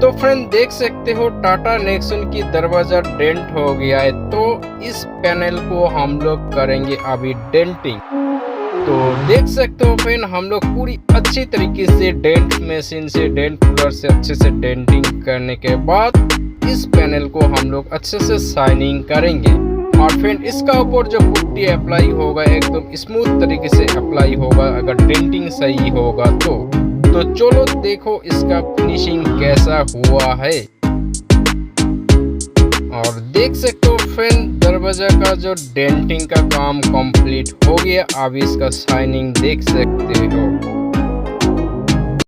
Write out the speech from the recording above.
तो फ्रेंड देख सकते हो टाटा नेक्सॉन की दरवाजा डेंट हो गया है, तो इस पैनल को हम लोग करेंगे अभी डेंटिंग। तो देख सकते हो फ्रेंड हम लोग पूरी अच्छी तरीके से डेंट मशीन से डेंट पुलर से अच्छे से डेंटिंग करने के बाद इस पैनल को हम लोग अच्छे से शाइनिंग करेंगे। और फ्रेंड इसका ऊपर जो पुट्टी अप्लाई होगा एकदम स्मूथ तरीके से अप्लाई होगा अगर डेंटिंग सही होगा तो चलो देखो इसका फिनिशिंग कैसा हुआ है। और देख सकते हो फ्रेंड दरवाजा का जो डेंटिंग का काम कंप्लीट हो गया, अब इसका शाइनिंग देख सकते हो।